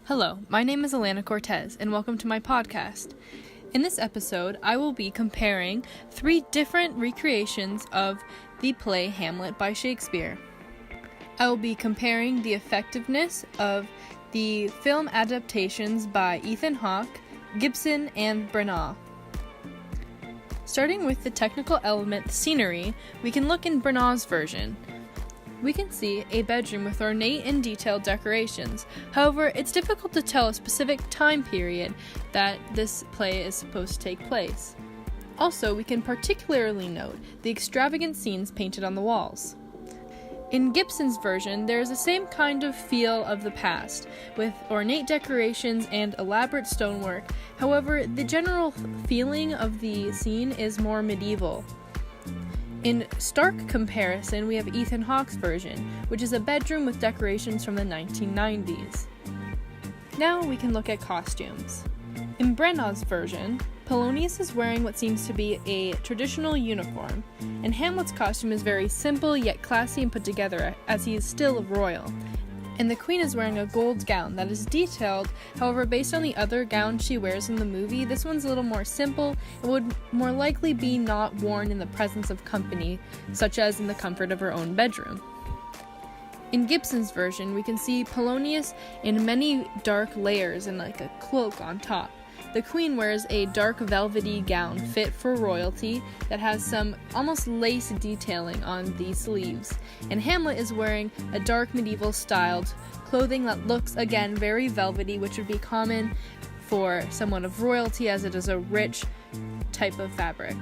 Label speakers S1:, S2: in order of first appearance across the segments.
S1: Hello, my name is Alana Cortez, and welcome to my podcast. In this episode, I will be comparing 3 different recreations of the play Hamlet by Shakespeare. I will be comparing the effectiveness of the film adaptations by Ethan Hawke, Gibson, and Branagh. Starting with the technical element scenery, we can look in Branagh's version. We can see a bedroom with ornate and detailed decorations. However, it's difficult to tell a specific time period that this play is supposed to take place. Also, we can particularly note the extravagant scenes painted on the walls. In Gibson's version, there is the same kind of feel of the past, with ornate decorations and elaborate stonework. However, the general feeling of the scene is more medieval. In stark comparison, we have Ethan Hawke's version, which is a bedroom with decorations from the 1990s. Now we can look at costumes. In Branagh's version, Polonius is wearing what seems to be a traditional uniform, and Hamlet's costume is very simple yet classy and put together, as he is still royal. And the Queen is wearing a gold gown that is detailed. However, based on the other gown she wears in the movie, this one's a little more simple and would more likely be not worn in the presence of company, such as in the comfort of her own bedroom. In Gibson's version, we can see Polonius in many dark layers and like a cloak on top. The Queen wears a dark velvety gown fit for royalty that has some almost lace detailing on the sleeves, and Hamlet is wearing a dark medieval styled clothing that looks again very velvety, which would be common for someone of royalty as it is a rich type of fabric.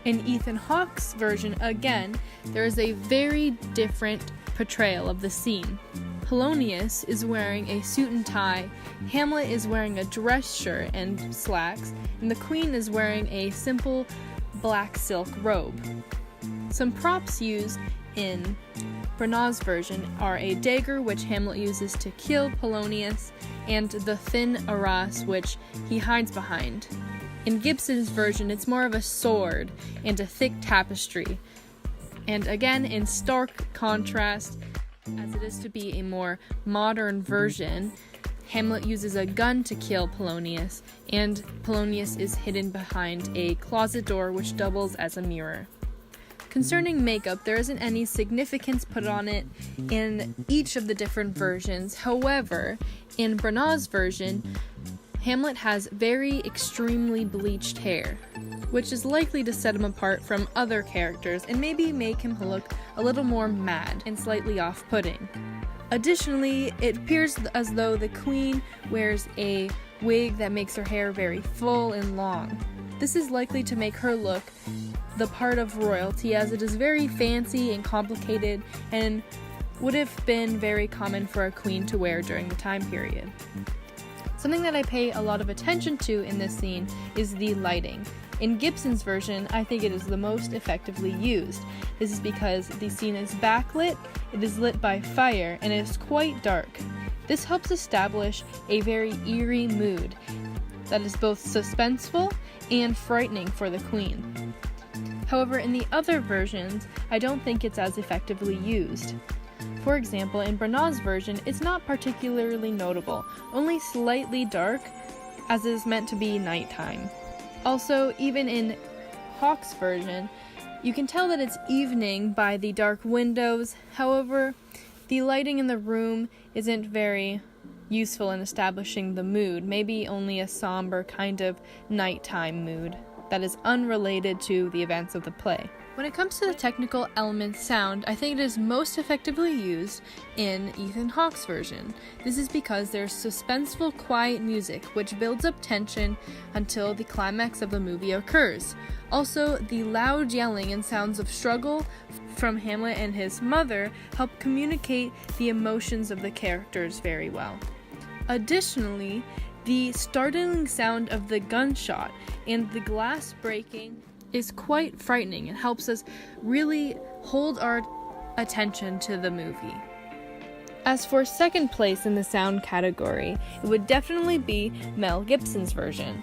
S1: In Ethan Hawke's version, again, there is a very different portrayal of the scene. Polonius is wearing a suit and tie, Hamlet is wearing a dress shirt and slacks, and the Queen is wearing a simple black silk robe. Some props used in Branagh's version are a dagger which Hamlet uses to kill Polonius, and the thin arras which he hides behind. In Gibson's version, it's more of a sword and a thick tapestry, and again in stark contrast, as it is to be a more modern version, Hamlet uses a gun to kill Polonius, and Polonius is hidden behind a closet door which doubles as a mirror. Concerning makeup, there isn't any significance put on it in each of the different versions. However, in Branagh's version, Hamlet has very extremely bleached hair, which is likely to set him apart from other characters and maybe make him look a little more mad and slightly off-putting. Additionally, it appears as though the Queen wears a wig that makes her hair very full and long. This is likely to make her look the part of royalty, as it is very fancy and complicated and would have been very common for a queen to wear during the time period. Something that I pay a lot of attention to in this scene is the lighting. In Gibson's version, I think it is the most effectively used. This is because the scene is backlit, it is lit by fire, and it is quite dark. This helps establish a very eerie mood that is both suspenseful and frightening for the Queen. However, in the other versions, I don't think it's as effectively used. For example, in Branagh's version, it's not particularly notable, only slightly dark, as it is meant to be nighttime. Also, even in Hawke's version, you can tell that it's evening by the dark windows. However, the lighting in the room isn't very useful in establishing the mood, maybe only a somber kind of nighttime mood that is unrelated to the events of the play. When it comes to the technical element sound, I think it is most effectively used in Ethan Hawke's version. This is because there's suspenseful, quiet music, which builds up tension until the climax of the movie occurs. Also, the loud yelling and sounds of struggle from Hamlet and his mother help communicate the emotions of the characters very well. Additionally, the startling sound of the gunshot and the glass breaking is quite frightening and helps us really hold our attention to the movie. As for second place in the sound category, it would definitely be Mel Gibson's version.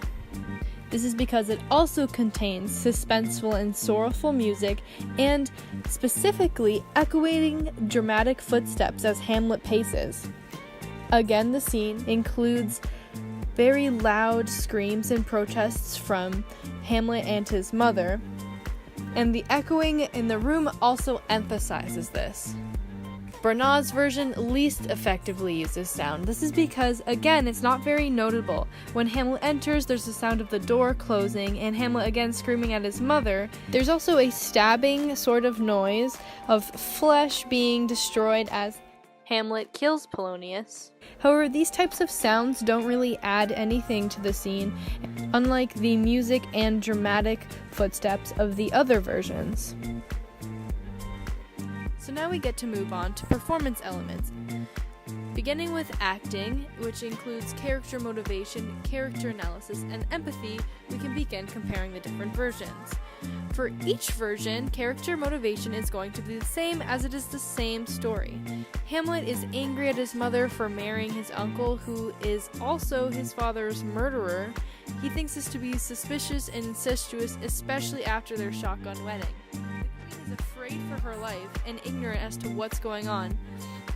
S1: This is because it also contains suspenseful and sorrowful music and specifically echoing dramatic footsteps as Hamlet paces. Again, the scene includes very loud screams and protests from Hamlet and his mother, and the echoing in the room also emphasizes this. Bernard's version least effectively uses sound. This is because, again, it's not very notable. When Hamlet enters, there's the sound of the door closing, and Hamlet again screaming at his mother. There's also a stabbing sort of noise of flesh being destroyed as Hamlet kills Polonius. However, these types of sounds don't really add anything to the scene, unlike the music and dramatic footsteps of the other versions. So now we get to move on to performance elements. Beginning with acting, which includes character motivation, character analysis, and empathy, we can begin comparing the different versions. For each version, character motivation is going to be the same as it is the same story. Hamlet is angry at his mother for marrying his uncle, who is also his father's murderer. He thinks this to be suspicious and incestuous, especially after their shotgun wedding. Is afraid for her life and ignorant as to what's going on,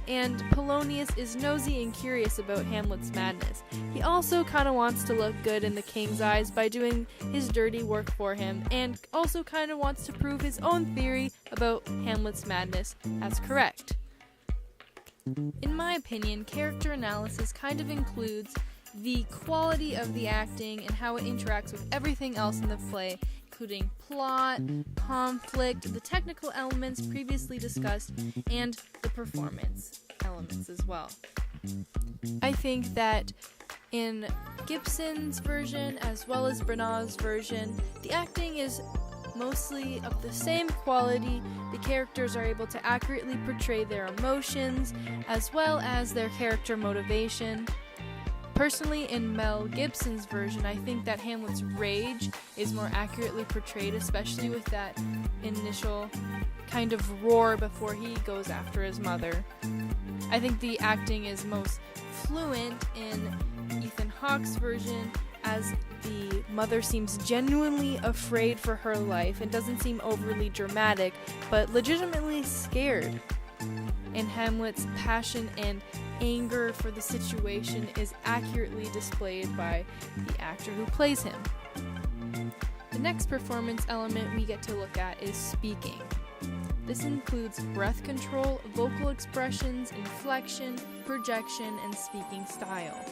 S1: and Polonius is nosy and curious about Hamlet's madness. He also kind of wants to look good in the king's eyes by doing his dirty work for him, and also kind of wants to prove his own theory about Hamlet's madness as correct. In my opinion, character analysis kind of includes the quality of the acting and how it interacts with everything else in the play, including plot, conflict, the technical elements previously discussed, and the performance elements as well. I think that in Gibson's version as well as Bernard's version, the acting is mostly of the same quality. The characters are able to accurately portray their emotions as well as their character motivation. Personally, in Mel Gibson's version, I think that Hamlet's rage is more accurately portrayed, especially with that initial kind of roar before he goes after his mother. I think the acting is most fluent in Ethan Hawke's version, as the mother seems genuinely afraid for her life and doesn't seem overly dramatic, but legitimately scared. And Hamlet's passion and anger for the situation is accurately displayed by the actor who plays him. The next performance element we get to look at is speaking. This includes breath control, vocal expressions, inflection, projection, and speaking style.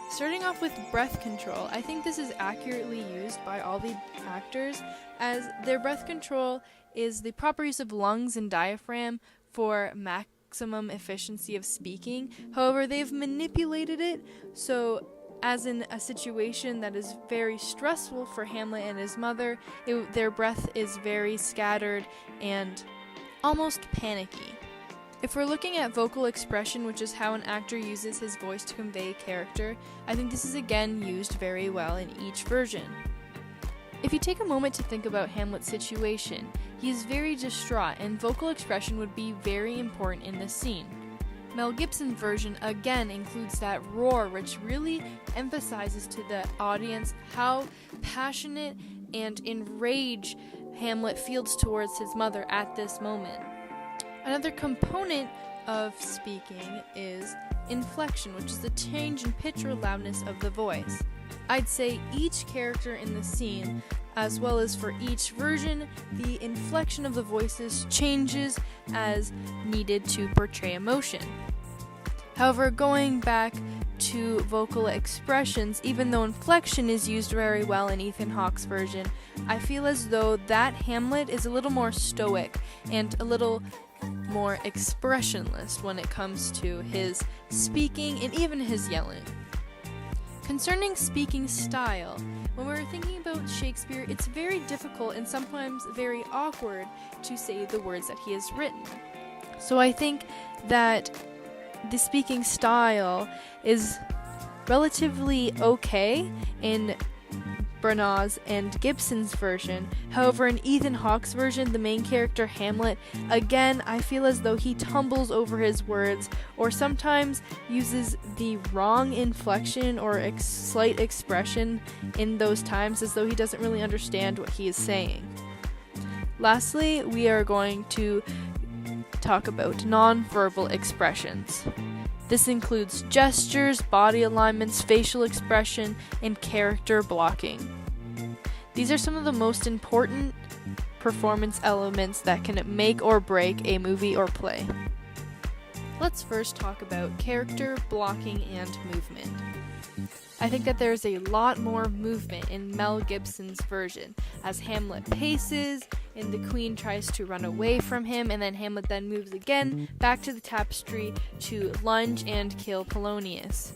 S1: Starting off with breath control, I think this is accurately used by all the actors, as their breath control is the proper use of lungs and diaphragm for maximum efficiency of speaking. However, they've manipulated it so as in a situation that is very stressful for Hamlet and his mother, their breath is very scattered and almost panicky. If we're looking at vocal expression, which is how an actor uses his voice to convey character, I think this is again used very well in each version. If you take a moment to think about Hamlet's situation, he is very distraught, and vocal expression would be very important in this scene. Mel Gibson's version again includes that roar, which really emphasizes to the audience how passionate and enraged Hamlet feels towards his mother at this moment. Another component of speaking is inflection, which is the change in pitch or loudness of the voice. I'd say each character in the scene, as well as for each version, the inflection of the voices changes as needed to portray emotion. However, going back to vocal expressions, even though inflection is used very well in Ethan Hawke's version, I feel as though that Hamlet is a little more stoic and a little more expressionless when it comes to his speaking and even his yelling. Concerning speaking style, when we're thinking about Shakespeare, it's very difficult and sometimes very awkward to say the words that he has written. So I think that the speaking style is relatively okay in Bernard's and Gibson's version. However, in Ethan Hawke's version, the main character Hamlet, again, I feel as though he tumbles over his words or sometimes uses the wrong inflection or slight expression in those times, as though he doesn't really understand what he is saying. Lastly, we are going to talk about non-verbal expressions. This includes gestures, body alignments, facial expression, and character blocking. These are some of the most important performance elements that can make or break a movie or play. Let's first talk about character blocking and movement. I think that there's a lot more movement in Mel Gibson's version, as Hamlet paces and the queen tries to run away from him, and then Hamlet then moves again back to the tapestry to lunge and kill Polonius.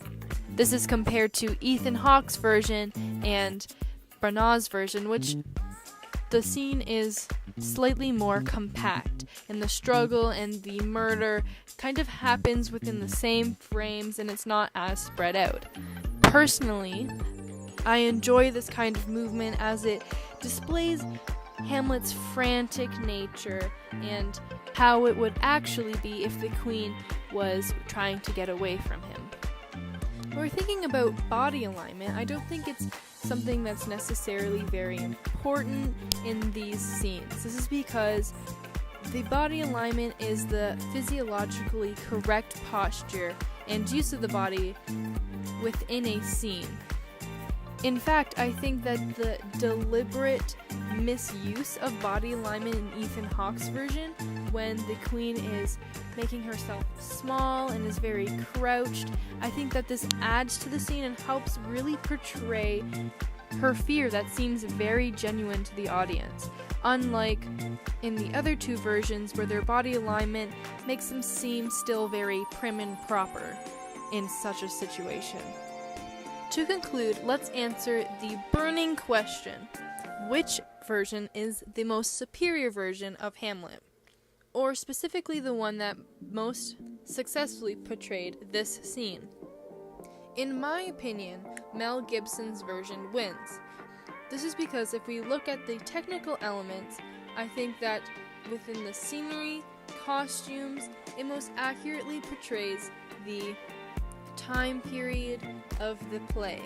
S1: This is compared to Ethan Hawke's version and Branagh's version, which the scene is slightly more compact, and the struggle and the murder kind of happens within the same frames, and it's not as spread out. Personally, I enjoy this kind of movement as it displays Hamlet's frantic nature and how it would actually be if the queen was trying to get away from him. When we're thinking about body alignment, I don't think it's something that's necessarily very important in these scenes. This is because the body alignment is the physiologically correct posture and use of the body within a scene. In fact, I think that the deliberate misuse of body alignment in Ethan Hawke's version, when the queen is making herself small and is very crouched, I think that this adds to the scene and helps really portray her fear that seems very genuine to the audience, unlike in the other two versions where their body alignment makes them seem still very prim and proper in such a situation. To conclude, let's answer the burning question: which version is the most superior version of Hamlet? Or specifically the one that most successfully portrayed this scene? In my opinion, Mel Gibson's version wins. This is because if we look at the technical elements, I think that within the scenery, costumes, it most accurately portrays the time period of the play.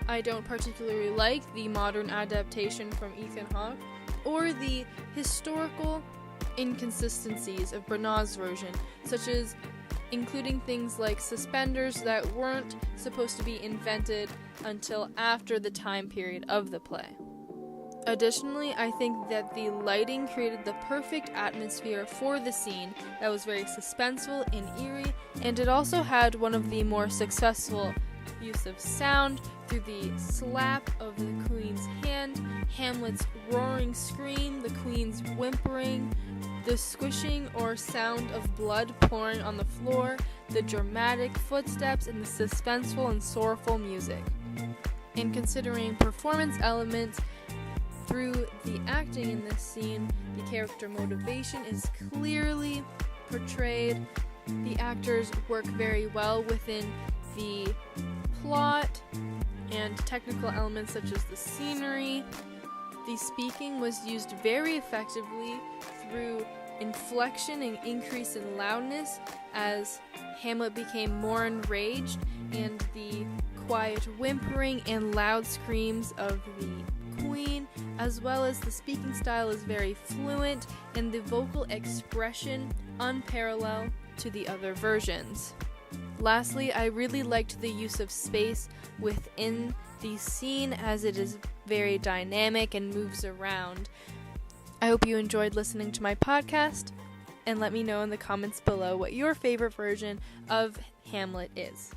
S1: I don't particularly like the modern adaptation from Ethan Hawke or the historical inconsistencies of Branagh's version, such as including things like suspenders that weren't supposed to be invented until after the time period of the play. Additionally, I think that the lighting created the perfect atmosphere for the scene that was very suspenseful and eerie, and it also had one of the more successful use of sound through the slap of the queen's hand, Hamlet's roaring scream, the queen's whimpering, the squishing or sound of blood pouring on the floor, the dramatic footsteps, and the suspenseful and sorrowful music. In considering performance elements, through the acting in this scene, the character motivation is clearly portrayed. The actors work very well within the plot and technical elements such as the scenery. The speaking was used very effectively through inflection and increase in loudness as Hamlet became more enraged, and the quiet whimpering and loud screams of the queen, as well as the speaking style is very fluent and the vocal expression unparalleled to the other versions. Lastly, I really liked the use of space within the scene as it is very dynamic and moves around. I hope you enjoyed listening to my podcast, and let me know in the comments below what your favorite version of Hamlet is.